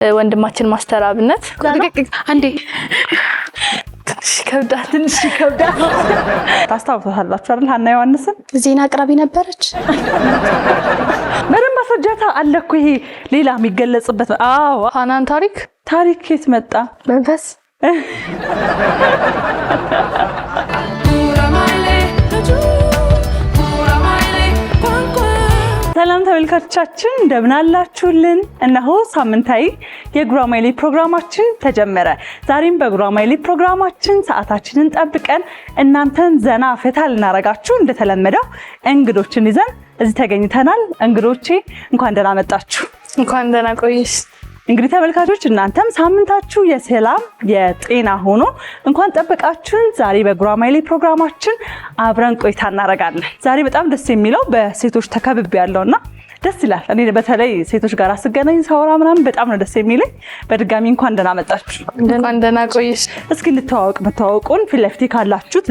ወንድማችን ማስተር አብነት አንዴ ትንሽ ከብዳ ታስታውሳላችሁ አይደል? ሀና ዮሐንስን ዜና አቅራቢ ነበረች። በደንብ ማስረጃታ አለ እኮ ይሄ ሌላ የሚገለጽበት። አዎ ሀናን ታሪክ የት መጣ? መንፈስ ሰላም ተመልካቾቻችን እንደምን አላችሁልን? እነሆ ሳምንታዊ የጉራማይሌ ፕሮግራማችን ተጀመረ። ዛሬም በጉራማይሌ ፕሮግራማችን ሰዓታችንን ጠብቀን እናንተን ዘና ፈታ ልናረጋችሁ እንደተለመደው እንግዶችን ይዘን እዚህ ተገኝተናል። እንግዶቼ እንኳን ደህና መጣችሁ። እንኳን ደህና ቆይሽ። እንግዲህ ተመልካቾች እናንተም ሳምንታችሁ የሰላም የጤና ሆኖ እንኳን ጠበቃችሁን። ዛሬ በጉራማይሌ ፕሮግራማችን አብረን ቆይታ እናረጋለን። ዛሬ በጣም ደስ የሚለው በሴቶች ተከብብ ያለውና ደስ ይላል። እኔ በተለይ ሴቶች ጋር አስገናኝ ሳወራ ምናምን በጣም ነው ደስ የሚለኝ። በድጋሚ እንኳን ደህና መጣችሁ። እንኳን ደህና ቆይሽ። እስኪ እንተዋወቁን ፊት ለፊት ካላችሁት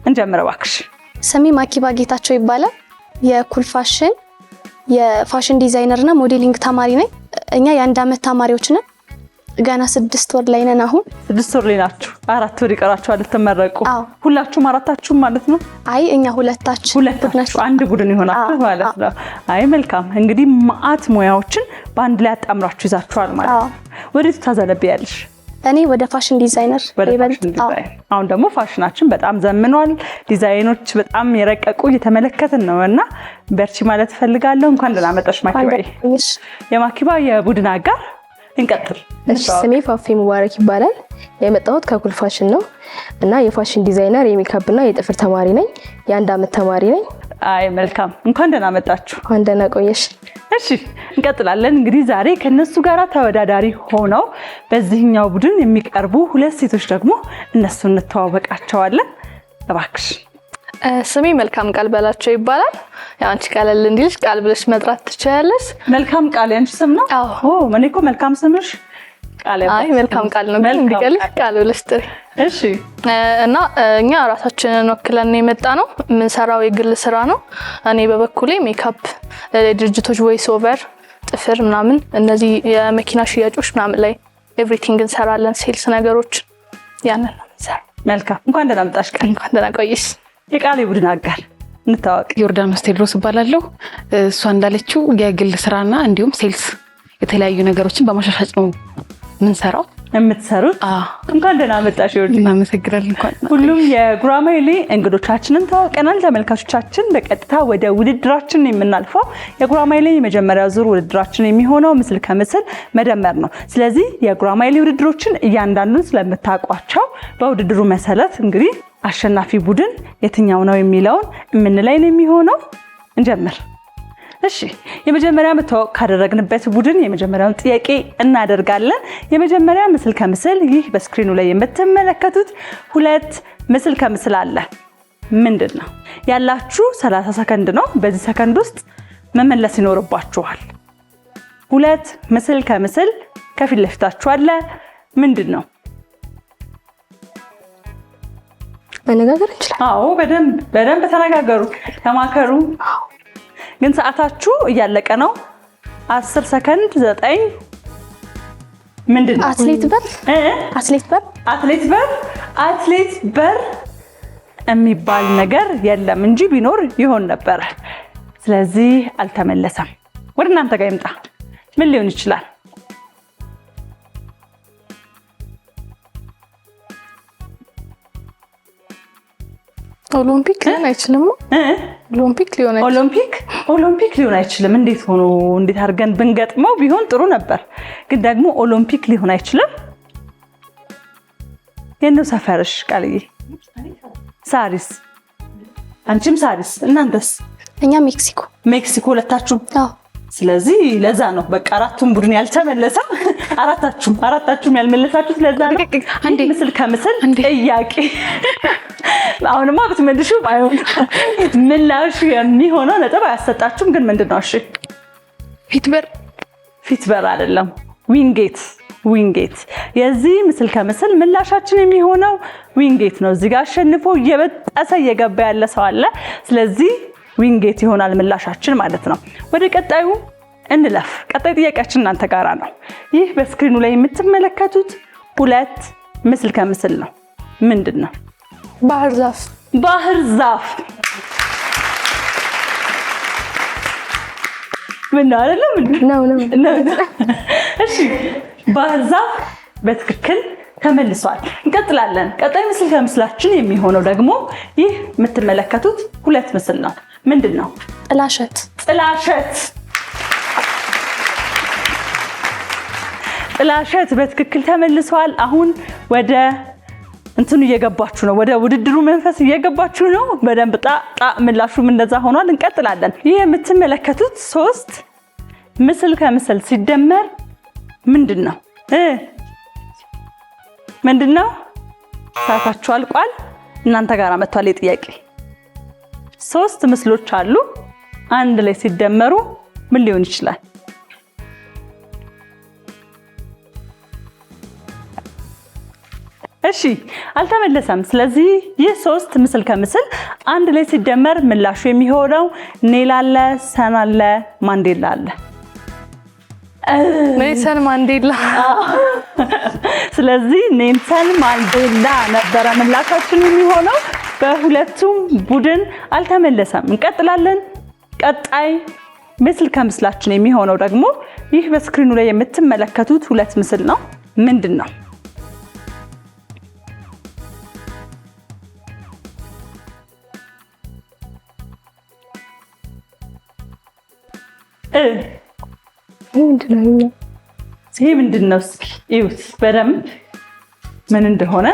እንጀምር እባክሽ። ስሜ ማኪባ ጌታቸው ይባላል። የኩል ፋሽን የፋሽን ዲዛይነር እና ሞዴሊንግ ተማሪ ነኝ። እኛ የአንድ አመት ተማሪዎች ነን። ገና 6 ወር ላይ ነን። አሁን 6 ወር ላይ ናችሁ። 4 ወር ይቀራችኋል ልትመረቁ። ሁላችሁም አራታችሁም ማለት ነው? አይ እኛ ሁለታችሁ አንድ ቡድን ይሆናችሁ ማለት ነው። አይ መልካም። እንግዲህ ማአት ሙያዎችን በአንድ ላይ አጣምራችሁ ይዛችኋል ማለት ነው። ወዴት ታዘነብያለሽ? እኔ ወደ ፋሽን ዲዛይነር አሁን ደግሞ ፋሽናችን በጣም ዘምኗል። ዲዛይኖች በጣም የረቀቁ እየተመለከትን ነውና በርቺ ማለት ፈልጋለሁ። እንኳን ደህና መጣሽ ማኪባዬ። የማኪባ የቡድን አጋር እንቀጥል። ስሜ ፋፌ ሙባረክ ይባላል። የመጣሁት ከኩል ፋሽን ነው እና የፋሽን ዲዛይነር የሜካፕ እና የጥፍር ተማሪ ነኝ። የአንድ አመት ተማሪ ነኝ። አይ መልካም። እንኳን ደህና መጣችሁ። እንኳን ደህና ቆየሽ። እሺ እንቀጥላለን። እንግዲህ ዛሬ ከነሱ ጋር ተወዳዳሪ ሆነው በዚህኛው ቡድን የሚቀርቡ 2 ሴቶች ደግሞ እነሱን እንተዋወቃቸዋለን። እባክሽ። ስሜ መልካም ቃል በላቸው ይባላል። ያው አንቺ ቀለል እንዲልሽ ቃል ብለሽ መጥራት ትችያለሽ። መልካም ቃል ያንቺ ስም ነው? አዎ። እኔ እኮ መልካም ስምሽ ቃል ያለው። አይ መልካም ቃል ነው ግን እንዲቀልሽ ቃል ብለሽ ጥሪ። እሺ። እና እኛ ራሳችንን ወክለን የመጣ ነው። የምንሰራው የግል ስራ ነው። እኔ በበኩሌ ሜካፕ ለድርጅቶች ቮይስ ኦቨር፣ ጥፍር ምናምን እነዚህ የመኪና ሽያጮች ምናምን ላይ ኤቭሪቲንግ እንሰራለን። ሴልስ ነገሮች ያንን ነው የምንሰራው። መልካም። እንኳን ደህና መጣሽ ቃል። እንኳን ደህና ቆይሽ። የቃል ቡድን አጋር እንታወቅ። ዮርዳኖስ ቴድሮስ እባላለሁ። እሷ እንዳለችው የግል ስራና እንዲሁም ሴልስ የተለያዩ ነገሮችን በማሻሻጥ ነው የምንሰራው። የምትሰሩት? እንኳን ደህና መጣሽ ዮርዳኖስ። እናመሰግናለን። እንኳን ሁሉም የጉራማይሌ እንግዶቻችንን ተዋውቀናል። ተመልካቾቻችን በቀጥታ ወደ ውድድራችን የምናልፈው የጉራማይሌ የመጀመሪያው ዙር ውድድራችን የሚሆነው ምስል ከምስል መደመር ነው። ስለዚህ የጉራማይሌ ውድድሮችን እያንዳንዱን ስለምታውቋቸው በውድድሩ መሰረት እንግዲህ አሸናፊ ቡድን የትኛው ነው የሚለውን የምንለይ ነው የሚሆነው። እንጀምር። እሺ የመጀመሪያ መተዋወቅ ካደረግንበት ቡድን የመጀመሪያውን ጥያቄ እናደርጋለን። የመጀመሪያ ምስል ከምስል ይህ በስክሪኑ ላይ የምትመለከቱት 2 ምስል ከምስል አለ። ምንድነው? ያላችሁ 30 ሰከንድ ነው። በዚህ ሰከንድ ውስጥ መመለስ ይኖርባችኋል። 2 ምስል ከምስል ከፊት ለፊታችሁ አለ። ምንድነው? መነጋገር እንችላለን። አዎ በደንብ ተነጋገሩ፣ ተማከሩ። ግን ሰዓታችሁ እያለቀ ነው። 10 ሰከንድ 9 ምንድነው? አትሌት በር የሚባል ነገር የለም እንጂ ቢኖር ይሆን ነበር። ስለዚህ አልተመለሰም። ወደ እናንተ ጋር ይምጣ። ምን ሊሆን ይችላል? ኦሎምፒክ ሊሆን አይችልም። ኦሎምፒክ ሊሆን አይችልም። እንዴት አድርገን ብንገጥመው ቢሆን ጥሩ ነበር፣ ግን ደግሞ ኦሎምፒክ ሊሆን አይችልም። የነው ሰፈርሽ ቃልዬ? ሳሪስ። አንቺም ሳሪስ። እናንተስ? እኛ ሜክሲኮ። ሁለታችሁም? አዎ። ስለዚህ ለዛ ነው በቃ አራቱም ቡድን ያልተመለሰ። አራታችሁም ያልመለሳችሁ ስለዛ ነው። አንዴ ምስል ከምስል ጥያቄ አሁንማ ብትመልሹ ባይሆን ምላሹ የሚሆነው ነጥብ አያሰጣችሁም። ግን ምንድነው? እሺ ፊትበር አይደለም፣ ዊንጌት። የዚህ ምስል ከምስል ምላሻችን የሚሆነው ዊንጌት ነው። እዚህ ጋር አሸንፎ እየበጠሰ እየገባ ያለ ሰው አለ። ስለዚህ ዊንጌት ይሆናል ምላሻችን ማለት ነው። ወደ ቀጣዩ እንለፍ። ቀጣይ ጥያቄያችን እናንተ ጋራ ነው። ይህ በስክሪኑ ላይ የምትመለከቱት ሁለት ምስል ከምስል ነው። ምንድን ነው? ባህር ዛፍ። ባህር ዛፍ። ምን ነው አይደለም? ነው። እሺ ባህር ዛፍ በትክክል ተመልሷል። እንቀጥላለን። ቀጣይ ምስል ከምስላችን የሚሆነው ደግሞ ይህ የምትመለከቱት ሁለት ምስል ነው። ምንድን ነው? ጥላሸት። ጥላሸት። ጥላሸት በትክክል ተመልሷል። አሁን ወደ እንትኑ እየገባችሁ ነው። ወደ ውድድሩ መንፈስ እየገባችሁ ነው። በደንብ ምላሹም እንደዛ ሆኗል። እንቀጥላለን። ይህ የምትመለከቱት ሶስት ምስል ከምስል ሲደመር ምንድን ነው? ምንድን ነው? ሰዓታችሁ አልቋል። እናንተ ጋር መጥቷል የጥያቄ። ሶስት ምስሎች አሉ። አንድ ላይ ሲደመሩ ምን ሊሆን ይችላል? እሺ አልተመለሰም። ስለዚህ ይህ ሶስት ምስል ከምስል አንድ ላይ ሲደመር ምላሹ የሚሆነው ኔል አለ፣ ሰን አለ፣ ማንዴላ አለ። ኔልሰን ማንዴላ። ስለዚህ ኔልሰን ማንዴላ ነበረ ምላሻችን የሚሆነው። በሁለቱም ቡድን አልተመለሰም። እንቀጥላለን። ቀጣይ ምስል ከምስላችን የሚሆነው ደግሞ ይህ በስክሪኑ ላይ የምትመለከቱት ሁለት ምስል ነው። ምንድን ነው? ይሄ ምንድን ነው? እስኪ እዩት በደንብ ምን እንደሆነ።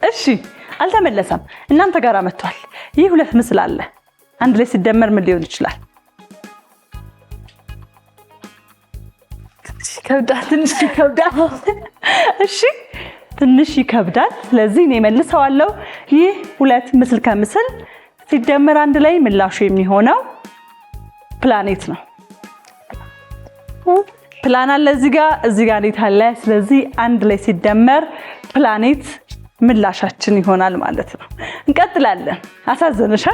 እሺ አልተመለሰም። እናንተ ጋር መጥቷል። ይህ ሁለት ምስል አለ። አንድ ላይ ሲደመር ምን ሊሆን ይችላል? ትንሽ ይከብዳል። እሺ ትንሽ ይከብዳል። ስለዚህ እኔ መልሰዋለሁ። ይህ ሁለት ምስል ከምስል ሲደመር አንድ ላይ ምላሹ የሚሆነው ፕላኔት ነው። ፕላን አለ እዚህ ጋር ኔት አለ። ስለዚህ አንድ ላይ ሲደመር ፕላኔት ምላሻችን ይሆናል ማለት ነው። እንቀጥላለን። አሳዘነሻ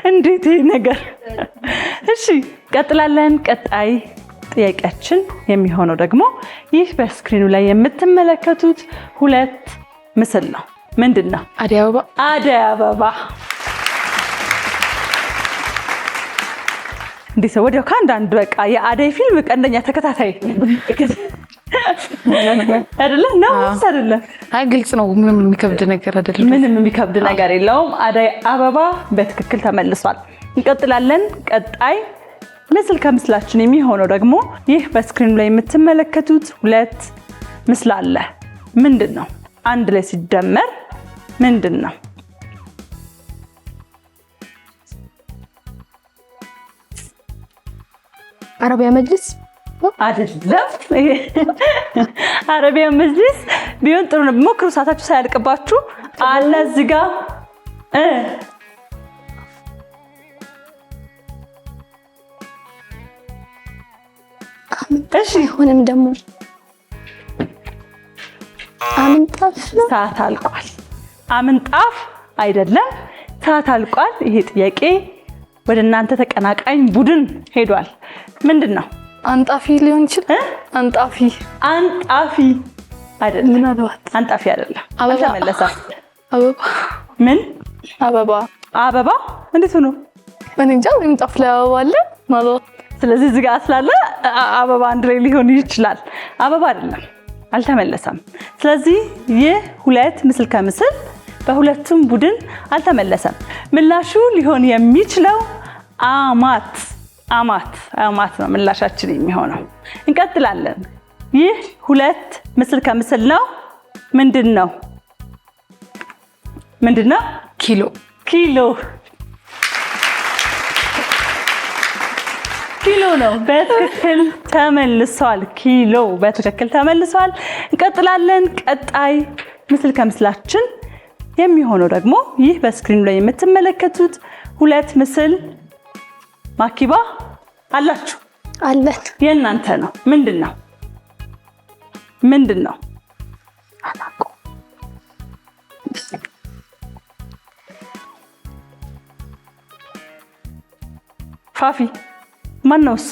እንዴት ይሄ ነገር? እሺ እንቀጥላለን። ቀጣይ ጥያቄያችን የሚሆነው ደግሞ ይህ በስክሪኑ ላይ የምትመለከቱት ሁለት ምስል ነው። ምንድን ነው? አደይ አበባ። አደይ አበባ። እንዴት ሰው ወዲያው ከአንዳንድ በቃ የአደይ ፊልም ቀንደኛ ተከታታይ አይደለም ነው አይደለም? አይ ግልጽ ነው። ምንም የሚከብድ ነገር አይደለም። ምንም የሚከብድ ነገር የለውም። አደይ አበባ በትክክል ተመልሷል። እንቀጥላለን። ቀጣይ ምስል ከምስላችን የሚሆነው ደግሞ ይህ በስክሪኑ ላይ የምትመለከቱት ሁለት ምስል አለ። ምንድን ነው? አንድ ላይ ሲደመር ምንድን ነው? አረቢያ መጅሊስ አይደለም። አረቢያ መጅሊስ ቢሆን ጥሩ ነው። ሞክሩ፣ ሰዓታችሁ ሳያልቅባችሁ። አለ እዚህ ጋር እሺ ሆነም ደግሞ አምንጣፍ ነው። ሰዓት አልቋል። አምንጣፍ አይደለም፣ ሰዓት አልቋል። ይሄ ጥያቄ ወደ እናንተ ተቀናቃኝ ቡድን ሄዷል። ምንድን ነው? አንጣፊ ሊሆን ይችላል። አንጣፊ አይደለም። ምናልባት አንጣፊ አይደለም። አበባ። አልተመለሰም። አበባ። ምን አበባ? እንዴት ሆኖ? እኔ እንጃ። ምንጣፍ ላይ አበባ አለ ማለት። ስለዚህ እዚህ ጋር ስላለ አበባ አንድ ላይ ሊሆን ይችላል። አበባ አይደለም፣ አልተመለሰም። ስለዚህ ይህ ሁለት ምስል ከምስል በሁለቱም ቡድን አልተመለሰም። ምላሹ ሊሆን የሚችለው አማት ነው ምላሻችን የሚሆነው። እንቀጥላለን። ይህ ሁለት ምስል ከምስል ነው። ምንድን ነው? ኪሎ ነው። በትክክል ተመልሷል። ኪሎ በትክክል ተመልሷል። እንቀጥላለን። ቀጣይ ምስል ከምስላችን የሚሆነው ደግሞ ይህ በስክሪኑ ላይ የምትመለከቱት ሁለት ምስል ማኪባ አላችሁ? አለን። የእናንተ ነው። ምንድን ነው? ምንድን ነው? ፋፊ ማን ነው እሱ?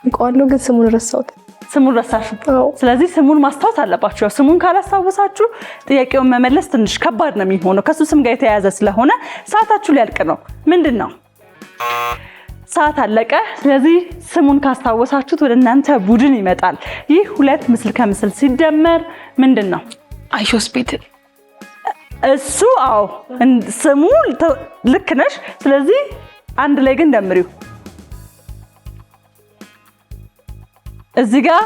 እንቋለው ግን ስሙን ረሳሁት። ስሙን ረሳሽው? ስለዚህ ስሙን ማስታወስ አለባችሁ። ስሙን ካላስታወሳችሁ ጥያቄውን መመለስ ትንሽ ከባድ ነው የሚሆነው ከሱ ስም ጋር የተያያዘ ስለሆነ ሰዓታችሁ ሊያልቅ ነው። ምንድን ነው? ሰዓት አለቀ። ስለዚህ ስሙን ካስታወሳችሁት ወደ እናንተ ቡድን ይመጣል። ይህ 2 ምስል ከምስል ሲደመር ምንድን ነው? አይሽ ሆስፒታል። እሱ አዎ ስሙ ልክ ነሽ። ስለዚህ አንድ ላይ ግን ደምሪው። እዚህ ጋር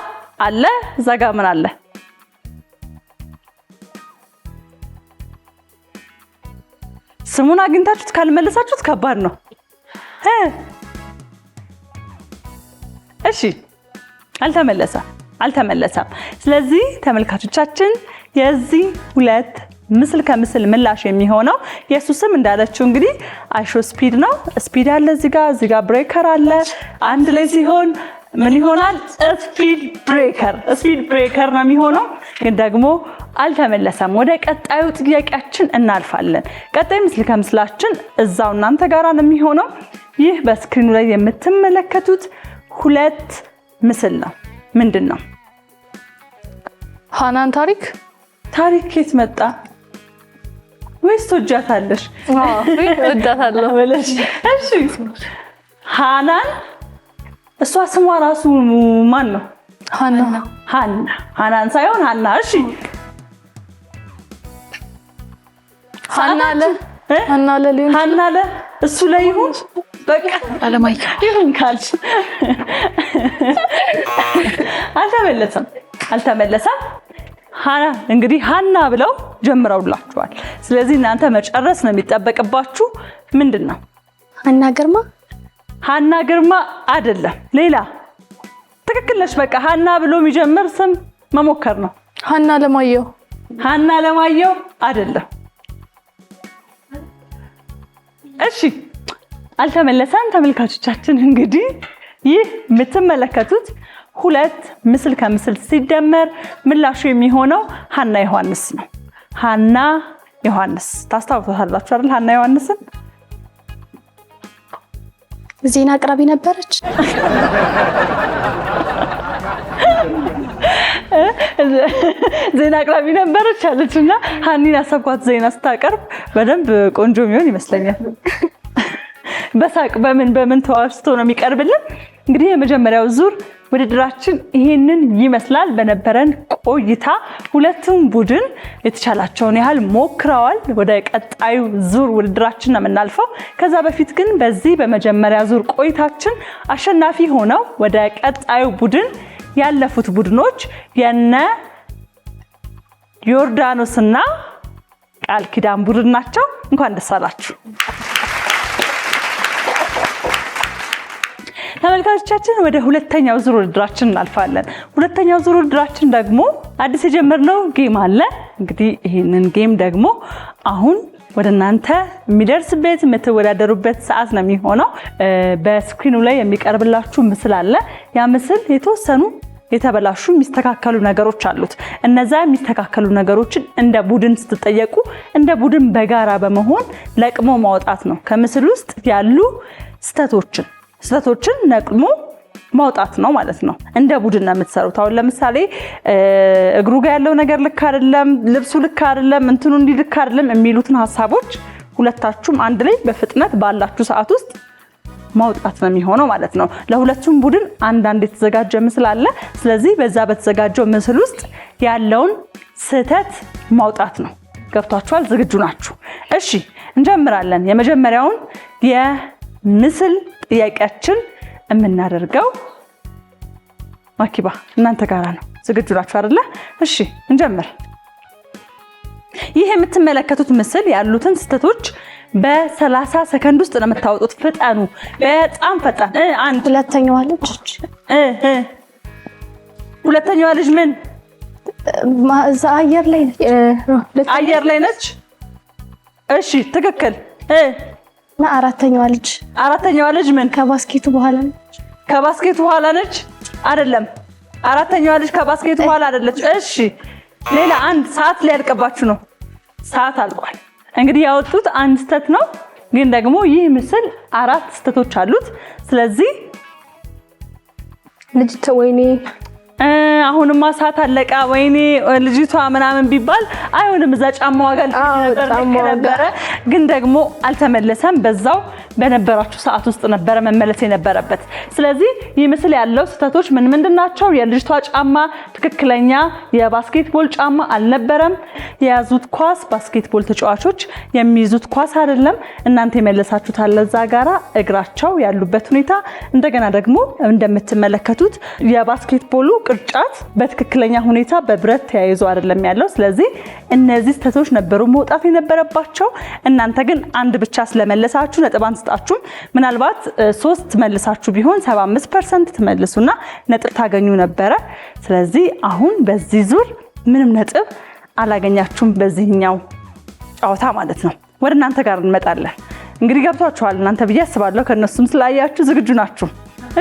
አለ፣ እዛ ጋር ምን አለ? ስሙን አግኝታችሁት ካልመለሳችሁት ከባድ ነው። እሺ አልተመለሰም። ስለዚህ ተመልካቾቻችን የዚህ 2 ምስል ከምስል ምላሽ የሚሆነው የሱ ስም እንዳለችው እንግዲህ አይሾ ስፒድ ነው። ስፒድ አለ እዚህ ጋር ብሬከር አለ። አንድ ላይ ሲሆን ምን ይሆናል? ስፒድ ብሬከር ነው የሚሆነው። ግን ደግሞ አልተመለሰም። ወደ ቀጣዩ ጥያቄያችን እናልፋለን። ቀጣይ ምስል ከምስላችን እዛው እናንተ ጋራ ነው የሚሆነው። ይህ በስክሪኑ ላይ የምትመለከቱት 2 ምስል ነው። ምንድን ነው? ሃናን ታሪክ የት መጣ? ወይስ ትወጃታለሽ? እወዳታለሁ ብለሽ? እሺ ሃናን እሷ ስሟ ራሱ ማን ነው? ሃናን ሳይሆን ሃና። እሺ ሃና ለ እሱ ላይ ይሁን በቃ አለማየሁ ይሁን ካልሽ አልተመለሰም። እንግዲህ ሃና ብለው ጀምረውላችኋል። ስለዚህ እናንተ መጨረስ ነው የሚጠበቅባችሁ። ምንድን ነው? ሃና ግርማ አይደለም፣ ሌላ ትክክል ነሽ። በቃ ሃና ብሎ የሚጀምር ስም መሞከር ነው። ሃና ለማየሁ አይደለም። እሺ አልተመለሰም። ተመልካቾቻችን እንግዲህ ይህ የምትመለከቱት 2 ምስል ከምስል ሲደመር ምላሹ የሚሆነው ሃና ዮሐንስ ነው። ሃና ዮሐንስ ታስታውሳላችሁ አይደል? ሃና ዮሐንስን ዜና አቅራቢ ነበረች። ዜና አቅራቢ ነበረች አለችና ሃኒን ያሰብኳት ዜና ስታቀርብ በደንብ ቆንጆ የሚሆን ይመስለኛል። በሳቅ በምን ተዋስቶ ነው የሚቀርብልን። እንግዲህ የመጀመሪያው ዙር ውድድራችን ይሄንን ይመስላል። በነበረን ቆይታ ሁለቱም ቡድን የተቻላቸውን ያህል ሞክረዋል። ወደ ቀጣዩ ዙር ውድድራችን ነው የምናልፈው። ከዛ በፊት ግን በዚህ በመጀመሪያ ዙር ቆይታችን አሸናፊ ሆነው ወደ ቀጣዩ ቡድን ያለፉት ቡድኖች የነ ዮርዳኖስና ቃል ኪዳን ቡድን ናቸው። እንኳን ደስ አላችሁ። ተመልካቾቻችን ወደ ሁለተኛው ዙር ውድድራችን እናልፋለን። ሁለተኛው ዙር ውድድራችን ደግሞ አዲስ የጀመርነው ጌም አለ። እንግዲህ ይሄንን ጌም ደግሞ አሁን ወደ እናንተ የሚደርስበት የምትወዳደሩበት ሰዓት ነው የሚሆነው። በስክሪኑ ላይ የሚቀርብላችሁ ምስል አለ። ያ ምስል የተወሰኑ የተበላሹ የሚስተካከሉ ነገሮች አሉት። እነዛ የሚስተካከሉ ነገሮችን እንደ ቡድን ስትጠየቁ እንደ ቡድን በጋራ በመሆን ለቅሞ ማውጣት ነው። ከምስል ውስጥ ያሉ ስህተቶችን ነቅሞ ማውጣት ነው ማለት ነው። እንደ ቡድን ነው የምትሰሩት። አሁን ለምሳሌ እግሩ ጋር ያለው ነገር ልክ አይደለም፣ ልብሱ ልክ አይደለም፣ እንትኑ እንዲህ ልክ አይደለም የሚሉትን ሀሳቦች ሁለታችሁም አንድ ላይ በፍጥነት ባላችሁ ሰዓት ውስጥ ማውጣት ነው የሚሆነው ማለት ነው። ለሁለቱም ቡድን አንድ የተዘጋጀ ምስል አለ። ስለዚህ በዛ በተዘጋጀው ምስል ውስጥ ያለውን ስህተት ማውጣት ነው። ገብቷችኋል? ዝግጁ ናችሁ? እሺ እንጀምራለን። የመጀመሪያውን የምስል ጥያቄያችን የምናደርገው ማኪባ እናንተ ጋራ ነው። ዝግጁ ናችሁ አይደለ? እሺ እንጀምር። ይህ የምትመለከቱት ምስል ያሉትን ስህተቶች በ30 ሰከንድ ውስጥ ነው የምታወጡት። ፍጠኑ፣ በጣም ፈጣን። አንድ ሁለተኛዋ ልጅ ምን እዛ አየር ላይ ነች። እሺ ትክክል። እና አራተኛዋ ልጅ ምን ከባስኬቱ በኋላ ነች። አይደለም። አራተኛዋ ልጅ ከባስኬቱ በኋላ አይደለች። እሺ ሌላ አንድ ሰዓት ሊያልቅባችሁ ነው። ሰዓት አልቋል። እንግዲህ ያወጡት አንድ ስህተት ነው፣ ግን ደግሞ ይህ ምስል 4 ስህተቶች አሉት። ስለዚህ ልጅቷ ወይኔ አሁንማ ሰዓት አለቃ ወይኔ ልጅቷ ምናምን ቢባል አይሆንም። እዛ ጫማዋ ጋር ነበረ፣ ግን ደግሞ አልተመለሰም። በዛው በነበራችሁ ሰዓት ውስጥ ነበረ መመለስ የነበረበት። ስለዚህ ይህ ምስል ያለው ስህተቶች ምን ናቸው? የልጅቷ ጫማ ትክክለኛ የባስኬትቦል ጫማ አልነበረም። የያዙት ኳስ ባስኬትቦል ተጫዋቾች የሚይዙት ኳስ አይደለም። እናንተ የመለሳችሁት አለ እዛ ጋራ እግራቸው ያሉበት ሁኔታ። እንደገና ደግሞ እንደምትመለከቱት የባስኬትቦሉ ቅርጫት በትክክለኛ ሁኔታ በብረት ተያይዞ አይደለም ያለው። ስለዚህ እነዚህ ስህተቶች ነበሩ መውጣት የነበረባቸው። እናንተ ግን አንድ ብቻ ስለመለሳችሁ ነጥብ አንስጣችሁም። ምናልባት 3 መልሳችሁ ቢሆን 75% ትመልሱና ነጥብ ታገኙ ነበረ። ስለዚህ አሁን በዚህ ዙር ምንም ነጥብ አላገኛችሁም፣ በዚህኛው ጨዋታ ማለት ነው። ወደ እናንተ ጋር እንመጣለን። እንግዲህ ገብቷችኋል እናንተ ብዬ አስባለሁ። ከነሱም ስላያችሁ ዝግጁ ናችሁ?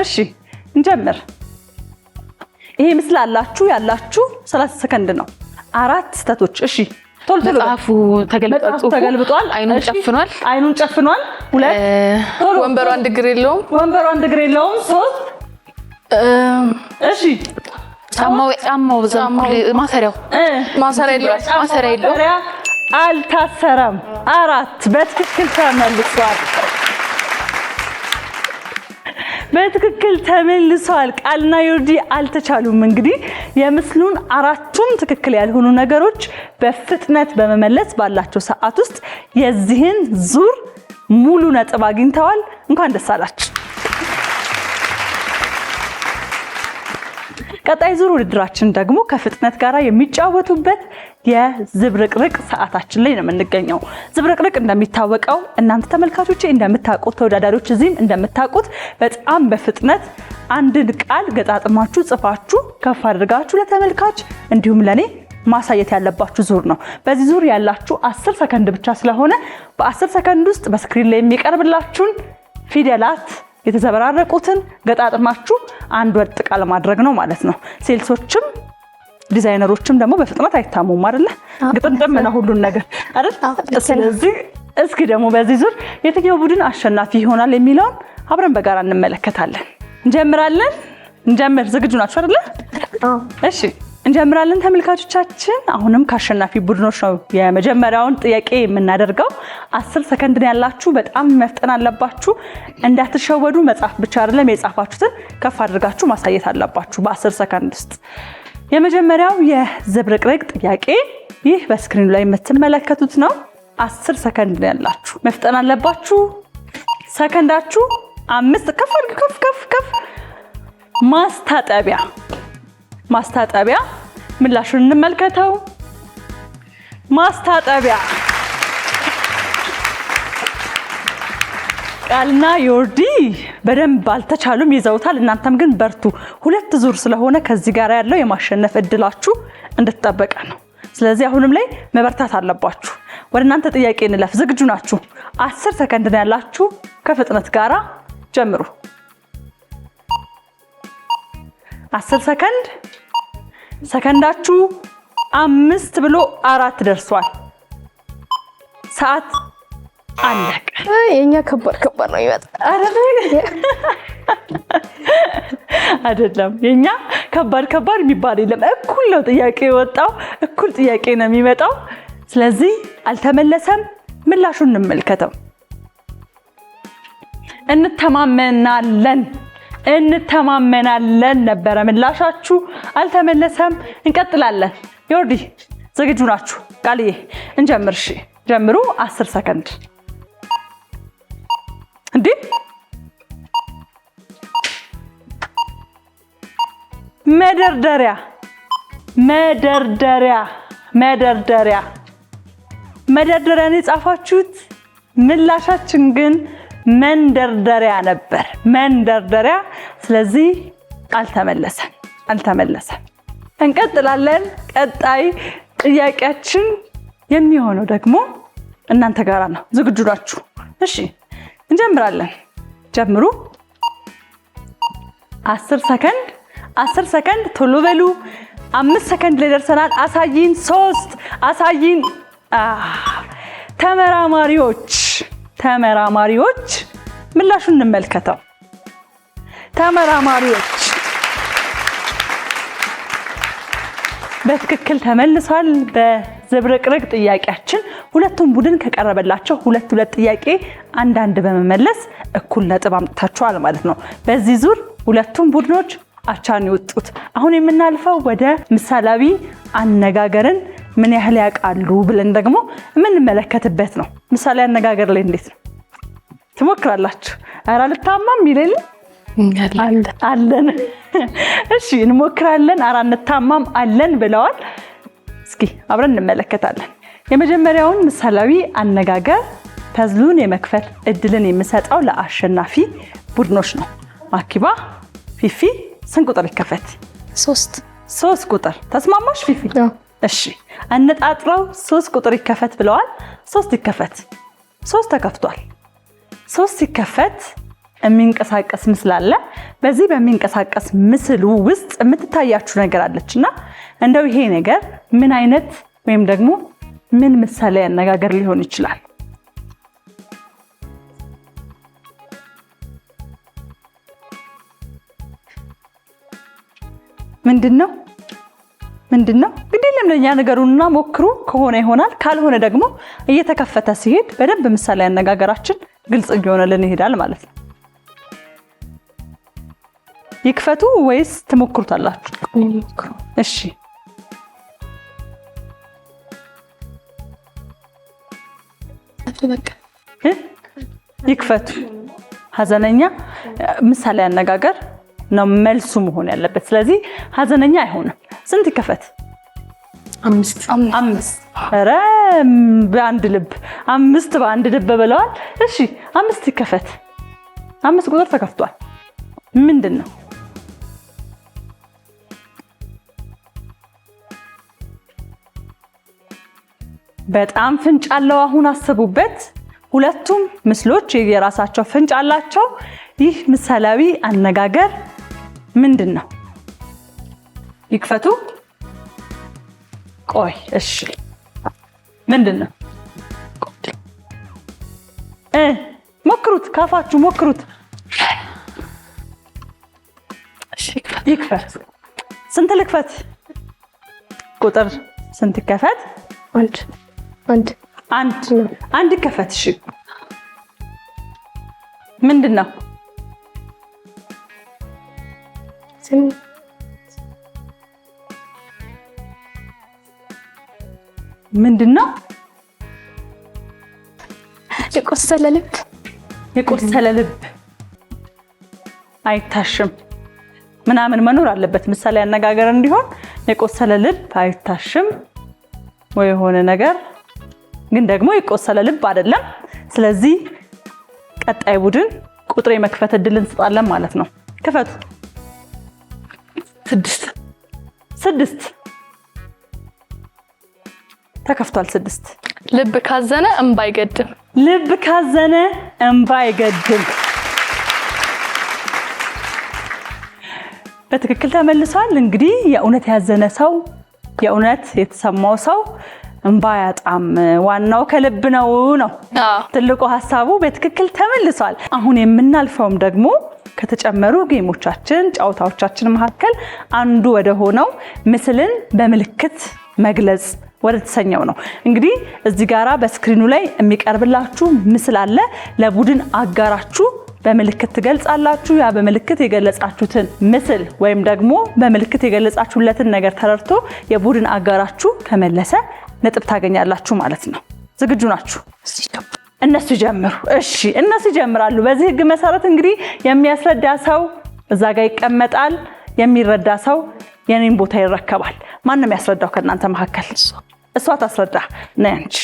እሺ እንጀምር። ይሄ ምስል ያላችሁ 30 ሰከንድ ነው። 4 ስህተቶች። እሺ ቶሎ ቶሎ። መጽሐፉ ተገልብጧል። አይኑን ጨፍኗል። 2 ወንበሩ አንድ እግር የለውም። 3 እሺ ጫማው ማሰሪያ የለውም። አልታሰረም። 4 በትክክል ተመልሷል። በትክክል ተመልሷል። ቃልና ዮርዲ አልተቻሉም። እንግዲህ የምስሉን 4ቱም ትክክል ያልሆኑ ነገሮች በፍጥነት በመመለስ ባላቸው ሰዓት ውስጥ የዚህን ዙር ሙሉ ነጥብ አግኝተዋል። እንኳን ደስ አላችሁ። ቀጣይ ዙር ውድድራችን ደግሞ ከፍጥነት ጋር የሚጫወቱበት የዝብርቅርቅ ሰዓታችን ላይ ነው የምንገኘው። ዝብርቅርቅ እንደሚታወቀው እናንተ ተመልካቾቼ እንደምታውቁት፣ ተወዳዳሪዎች እዚህም እንደምታውቁት በጣም በፍጥነት አንድን ቃል ገጣጥማችሁ ጽፋችሁ ከፍ አድርጋችሁ ለተመልካች እንዲሁም ለኔ ማሳየት ያለባችሁ ዙር ነው። በዚህ ዙር ያላችሁ 10 ሰከንድ ብቻ ስለሆነ በ10 ሰከንድ ውስጥ በስክሪን ላይ የሚቀርብላችሁን ፊደላት የተዘበራረቁትን ገጣጥማችሁ አንድ ወጥ ቃል ማድረግ ነው ማለት ነው። ሴልሶችም ዲዛይነሮችም ደግሞ በፍጥነት አይታሙም አይደለ? ግጥምጥም ነው ሁሉን ነገር አይደል? ስለዚህ እስኪ ደግሞ በዚህ ዙር የትኛው ቡድን አሸናፊ ይሆናል የሚለውን አብረን በጋራ እንመለከታለን። እንጀምራለን። ዝግጁ ናችሁ አይደለ? እሺ እንጀምራለን ተመልካቾቻችን። አሁንም ከአሸናፊ ቡድኖች ነው የመጀመሪያውን ጥያቄ የምናደርገው። 10 ሰከንድ ነው ያላችሁ። በጣም መፍጠን አለባችሁ። እንዳትሸወዱ። መጻፍ ብቻ አይደለም፣ የጻፋችሁትን ከፍ አድርጋችሁ ማሳየት አለባችሁ በ10 ሰከንድ ውስጥ። የመጀመሪያው የዝብርቅርቅ ጥያቄ ይህ በስክሪኑ ላይ የምትመለከቱት ነው። 10 ሰከንድ ነው ያላችሁ። መፍጠን አለባችሁ። ሰከንዳችሁ 5። ከፍ። ማስታጠቢያ ምላሹን እንመልከተው። ማስታጠቢያ። ቃልና ዮርዲ በደንብ አልተቻሉም፣ ይዘውታል። እናንተም ግን በርቱ። 2 ዙር ስለሆነ ከዚህ ጋር ያለው የማሸነፍ እድላችሁ እንደተጠበቀ ነው። ስለዚህ አሁንም ላይ መበርታት አለባችሁ። ወደ እናንተ ጥያቄ እንለፍ። ዝግጁ ናችሁ? 10 ሰከንድ ነው ያላችሁ። ከፍጥነት ጋራ ጀምሩ። 10 ሰከንድ። ሰከንዳችሁ 5 ብሎ 4 ደርሷል። ሰዓት አለቀ። የኛ ከባድ ነው ይመጣ አይደለም። የኛ ከባድ የሚባል የለም። እኩል ነው ጥያቄ የወጣው፣ እኩል ጥያቄ ነው የሚመጣው። ስለዚህ አልተመለሰም። ምላሹን እንመልከተው። እንተማመናለን ነበረ ምላሻችሁ። አልተመለሰም። እንቀጥላለን። ዮርዲ ዝግጁ ናችሁ? ቃልዬ እንጀምር። እሺ ጀምሩ። 10 ሰከንድ። እንዴ መደርደሪያን የጻፋችሁት፣ ምላሻችን ግን መንደርደሪያ ነበር። መንደርደሪያ። ስለዚህ አልተመለሰም። እንቀጥላለን። ቀጣይ ጥያቄያችን የሚሆነው ደግሞ እናንተ ጋራ ነው። ዝግጁ ናችሁ? እሺ እንጀምራለን። ጀምሩ። 10 ሰከንድ። 10 ሰከንድ ቶሎ በሉ። 5 ሰከንድ ላይ ደርሰናል። አሳይን። 3 አሳይን። ተመራማሪዎች ምላሹን እንመልከተው። ተመራማሪዎች በትክክል ተመልሷል። በዝብርቅርቅ ጥያቄያችን ሁለቱም ቡድን ከቀረበላቸው ሁለት ጥያቄ አንዳንድ በመመለስ እኩል ነጥብ አምጥታችኋል ማለት ነው። በዚህ ዙር ሁለቱም ቡድኖች አቻን ይወጡት። አሁን የምናልፈው ወደ ምሳሌያዊ አነጋገርን ምን ያህል ያውቃሉ ብለን ደግሞ የምንመለከትበት ነው። ምሳሌ አነጋገር ላይ እንዴት ነው ትሞክራላችሁ? ኧረ አልታማም ይለል አለን። እሺ እንሞክራለን። ኧረ አንታማም አለን ብለዋል። እስኪ አብረን እንመለከታለን። የመጀመሪያውን ምሳሌያዊ አነጋገር ፐዝሉን የመክፈት እድልን የምሰጠው ለአሸናፊ ቡድኖች ነው። ማኪባ፣ ፊፊ ስንት ቁጥር ይከፈት? 3 ቁጥር። ተስማማሽ ፊፊ? እሺ አነጣጥረው 3 ቁጥር ይከፈት ብለዋል። 3 ይከፈት። 3 ተከፍቷል። 3 ሲከፈት የሚንቀሳቀስ ምስል አለ። በዚህ በሚንቀሳቀስ ምስሉ ውስጥ የምትታያችሁ ነገር አለችና እንደው ይሄ ነገር ምን አይነት ወይም ደግሞ ምን ምሳሌ አነጋገር ሊሆን ይችላል? ምንድነው? እንግዲህ ለምንኛ ነገሩንና ሞክሩ። ከሆነ ይሆናል፣ ካልሆነ ደግሞ እየተከፈተ ሲሄድ በደንብ ምሳሌ አነጋገራችን ግልጽ እየሆነልን ይሄዳል ማለት ነው። ይክፈቱ ወይስ ትሞክሩታላችሁ? እሺ ይክፈቱ። ሀዘነኛ ምሳሌ አነጋገር ነው መልሱ መሆን ያለበት። ስለዚህ ሀዘነኛ አይሆንም። ስንት ይከፈት? 5 ኧረ በአንድ ልብ 5 በአንድ ልብ ብለዋል። እሺ 5 ይከፈት። 5 ቁጥር ተከፍቷል። ምንድነው? በጣም ፍንጭ አለው። አሁን አስቡበት። ሁለቱም ምስሎች የራሳቸው ፍንጭ አላቸው። ይህ ምሳሌያዊ አነጋገር ምንድነው? ይክፈቱ። ቆይ እሺ ምንድነው? ሞክሩት፣ ካፋችሁ ሞክሩት። እሺ ይክፈት። ስንት ልክፈት? ቁጥር ስንት ይከፈት? አንድ ይከፈት። እሺ ምንድነው? ምንድነው? የቆሰለ ልብ አይታሽም ምናምን መኖር አለበት ምሳሌ አነጋገር እንዲሆን። የቆሰለ ልብ አይታሽም ወይ የሆነ ነገር ግን ደግሞ የቆሰለ ልብ አይደለም። ስለዚህ ቀጣይ ቡድን ቁጥር የመክፈት እድል እንሰጣለን ማለት ነው። ክፈቱ። 6 ተከፍቷል። 6 ልብ ካዘነ እንባ አይገድም። በትክክል ተመልሷል። እንግዲህ የእውነት ያዘነ ሰው፣ የእውነት የተሰማው ሰው እንባ ያጣም። ዋናው ከልብ ነው። ትልቁ ሀሳቡ በትክክል ተመልሷል። አሁን የምናልፈውም ደግሞ ከተጨመሩ ጌሞቻችን ጨዋታዎቻችን መካከል አንዱ ወደ ሆነው ምስልን በምልክት መግለጽ ወደ ተሰኘው ነው። እንግዲህ እዚህ ጋራ በስክሪኑ ላይ የሚቀርብላችሁ ምስል አለ። ለቡድን አጋራችሁ በምልክት ትገልጻላችሁ። ያ በምልክት የገለጻችሁትን ምስል ወይም ደግሞ በምልክት የገለጻችሁለትን ነገር ተረድቶ የቡድን አጋራችሁ ከመለሰ ነጥብ ታገኛላችሁ ማለት ነው። ዝግጁ ናችሁ? እነሱ ይጀምሩ። እሺ እነሱ ይጀምራሉ። በዚህ ህግ መሰረት እንግዲህ የሚያስረዳ ሰው እዛ ጋር ይቀመጣል፣ የሚረዳ ሰው የኔን ቦታ ይረከባል። ማን ነው የሚያስረዳው ከእናንተ መካከል? እሷ ታስረዳ። ነንቺ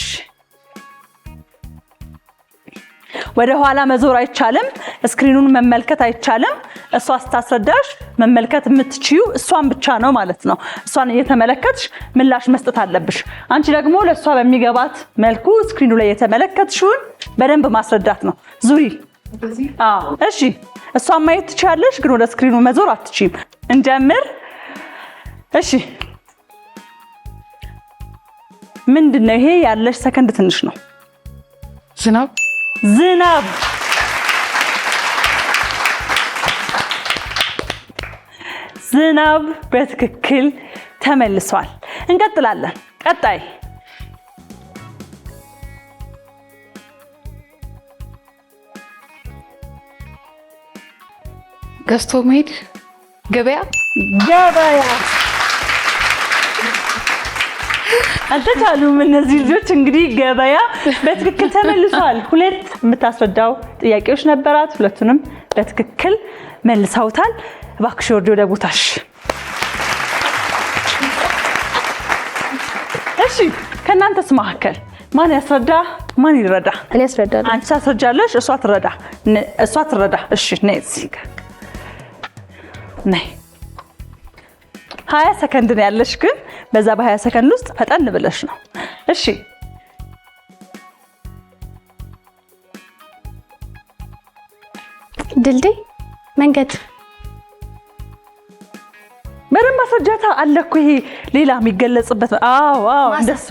ወደ ኋላ መዞር አይቻልም። ስክሪኑን መመልከት አይቻልም። እሷ ስታስረዳሽ መመልከት የምትችዩ እሷን ብቻ ነው ማለት ነው። እሷን እየተመለከትሽ ምላሽ መስጠት አለብሽ። አንቺ ደግሞ ለእሷ በሚገባት መልኩ ስክሪኑ ላይ የተመለከትሽውን በደንብ ማስረዳት ነው። ዙሪ። እሺ እሷን ማየት ትችያለሽ፣ ግን ወደ ስክሪኑ መዞር አትችይም። እንጀምር። እሺ ምንድነው ይሄ? ያለሽ ሰከንድ ትንሽ ነው። ዝናብ ዝናብ ዝናብ በትክክል ተመልሷል። እንቀጥላለን። ቀጣይ ገዝቶ መሄድ ገበያ ገበያ። አልተቻሉም እነዚህ ልጆች። እንግዲህ ገበያ በትክክል ተመልሷል። ሁለት የምታስረዳው ጥያቄዎች ነበራት፣ ሁለቱንም በትክክል መልሰውታል። እባክሽ ወርዲ ወደ ቦታሽ። እሺ ከእናንተስ መካከል ማን ያስረዳ ማን ይረዳ? እኔ አስረዳለሁ። አንቺ ታስረጃለሽ፣ እሷ ትረዳ። እሺ ነይ እዚህ ጋር ነይ። 20 ሰከንድ ነው ያለሽ፣ ግን በዛ በ20 ሰከንድ ውስጥ ፈጠን ብለሽ ነው። እሺ ድልድይ፣ መንገድ። በደንብ አስረጃታ አለ እኮ ይሄ ሌላ የሚገለጽበት። አዎ እንደሱ።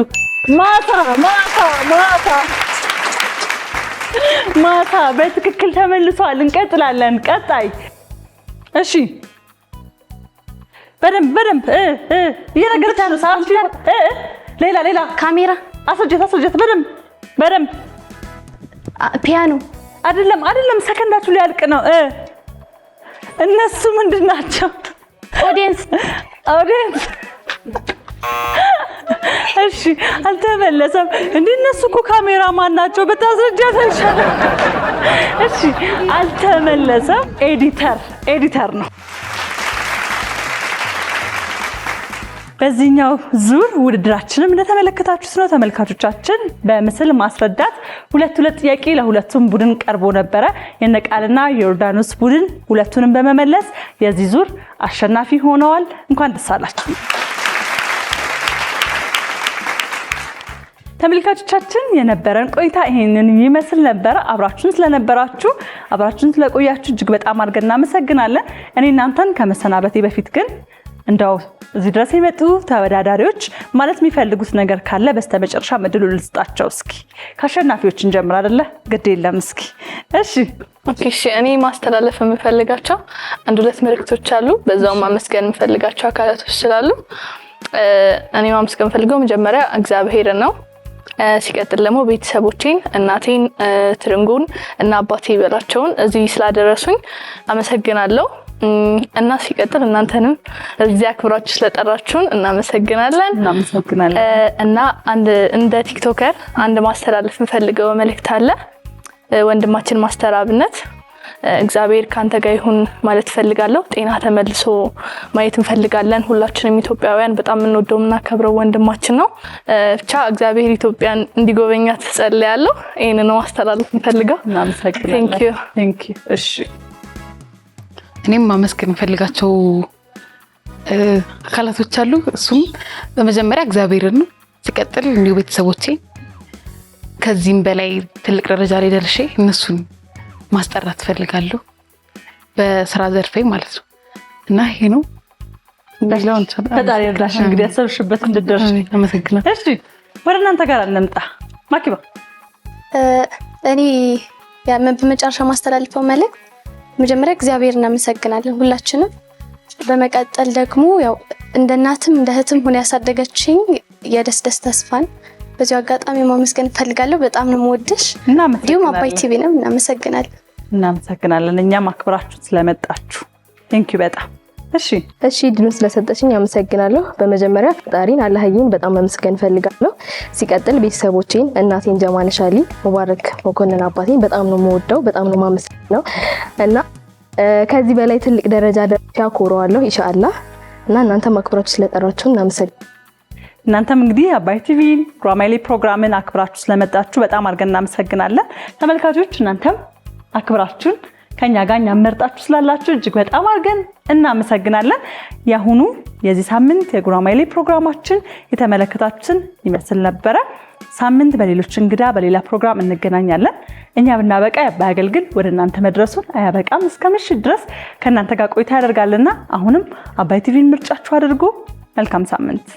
ማታ በትክክል ተመልሷል። እንቀጥላለን። ቀጣይ እሺ በደንብ እየነገረች ነው። ሰዓት ሌላ ካሜራ። አስረጃት በደንብ። ፒያኖ። አይደለም ሰከንዳችሁ ሊያልቅ ነው። እነሱ ምንድን ናቸው? ኦዲየንስ። እሺ አልተመለሰም። እነሱ እኮ ካሜራማን ናቸው። በታስረጃት አይሻልም? እሺ አልተመለሰም። ኤዲተር ነው። በዚህኛው ዙር ውድድራችንም እንደተመለከታችሁት ነው ተመልካቾቻችን። በምስል ማስረዳት ሁለት ጥያቄ ለሁለቱም ቡድን ቀርቦ ነበረ። የነቃልና የዮርዳኖስ ቡድን ሁለቱንም በመመለስ የዚህ ዙር አሸናፊ ሆነዋል። እንኳን ደስ አላችሁ ተመልካቾቻችን። የነበረን ቆይታ ይሄንን ይመስል ነበረ። አብራችሁን ስለቆያችሁ እጅግ በጣም አድርገን እናመሰግናለን። እኔ እናንተን ከመሰናበቴ በፊት ግን እንደው እዚህ ድረስ የመጡ ተወዳዳሪዎች ማለት የሚፈልጉት ነገር ካለ በስተመጨረሻ መድሉ ልስጣቸው። እስኪ ከአሸናፊዎች እንጀምር አይደለ? ግድ የለም እስኪ። እሺ እኔ ማስተላለፍ የምፈልጋቸው አንድ ሁለት መልእክቶች አሉ። በዛው ማመስገን የምፈልጋቸው አካላቶች ስላሉ እኔ ማመስገን የምፈልገው መጀመሪያ እግዚአብሔርን ነው። ሲቀጥል ደግሞ ቤተሰቦቼን፣ እናቴን ትርንጉን እና አባቴ በላቸውን እዚህ ስላደረሱኝ አመሰግናለሁ። እና ሲቀጥል እናንተንም እዚህ አክብራችሁ ስለጠራችሁን እናመሰግናለን። እና እንደ ቲክቶከር አንድ ማስተላለፍ የምፈልገው መልእክት አለ። ወንድማችን ማስተር አብነት እግዚአብሔር ካንተ ጋር ይሁን ማለት ፈልጋለሁ። ጤና ተመልሶ ማየት እንፈልጋለን። ሁላችንም ኢትዮጵያውያን በጣም የምንወደው የምናከብረው ወንድማችን ነው። ብቻ እግዚአብሔር ኢትዮጵያን እንዲጎበኛት ጸልያለሁ። ይሄንን ነው ማስተላለፍ የምፈልገው። እናመሰግናለን። ቴንክ ዩ። እሺ እኔም ማመስገን የምፈልጋቸው አካላቶች አሉ። እሱም በመጀመሪያ እግዚአብሔርን ነው። ሲቀጥል እንዲሁ ቤተሰቦቼ ከዚህም በላይ ትልቅ ደረጃ ላይ ደርሼ እነሱን ማስጠራት ፈልጋለሁ በስራ ዘርፌ ማለት ነው። እና ይሄ ነው እንደላውን ፈጣሪ እርዳሽ። እንግዲህ ያሰብሽበት እንድትደርሽ አመሰግናለሁ። እሺ ወደ እናንተ ጋር እንምጣ። ማኪባ እኔ በመጨረሻ ማስተላልፈው መልእክት መጀመሪያ እግዚአብሔር እናመሰግናለን ሁላችንም። በመቀጠል ደግሞ ያው እንደ እናትም እንደ እህትም ሆነ ያሳደገችኝ የደስ ተስፋን በዚህ አጋጣሚ ማመስገን ፈልጋለሁ። በጣም ነው የምወድሽ። እንዲሁም አባይ ቲቪንም እናመሰግናለን። እኛም አክብራችሁ ስለመጣችሁ ቴንኪው በጣም። እሺ ድሉን ስለሰጠችኝ አመሰግናለሁ። በመጀመሪያ ፈጣሪን አላህዬን በጣም ማመስገን ፈልጋለሁ። ሲቀጥል ቤተሰቦቼን፣ እናቴን ጀማነሽ አሊ፣ ሙባረክ መኮንን አባቴን በጣም ነው የምወደው፣ በጣም ነው የማመሰግነው እና ከዚህ በላይ ትልቅ ደረጃ ደርሼ አኮራዋለሁ ኢንሻአላህ። እና እናንተም አክብራችሁ ስለጠራችሁ እናመሰግናለን። እናንተም እንግዲህ አባይ ቲቪ ጉራማይሌ ፕሮግራምን አክብራችሁ ስለመጣችሁ በጣም አድርገን እናመሰግናለን። ተመልካቾች እናንተም አክብራችሁን ከኛ ጋር መርጣችሁ ስላላችሁ እጅግ በጣም አድርገን እናመሰግናለን። የአሁኑ የዚህ ሳምንት የጉራማይሌ ፕሮግራማችን የተመለከታችሁትን ይመስል ነበረ። ሳምንት በሌሎች እንግዳ በሌላ ፕሮግራም እንገናኛለን። እኛ ብናበቃ የአባይ አገልግል ወደ እናንተ መድረሱን አያበቃም። እስከ ምሽት ድረስ ከእናንተ ጋር ቆይታ ያደርጋልና አሁንም አባይ ቲቪን ምርጫችሁ አድርጉ። መልካም ሳምንት።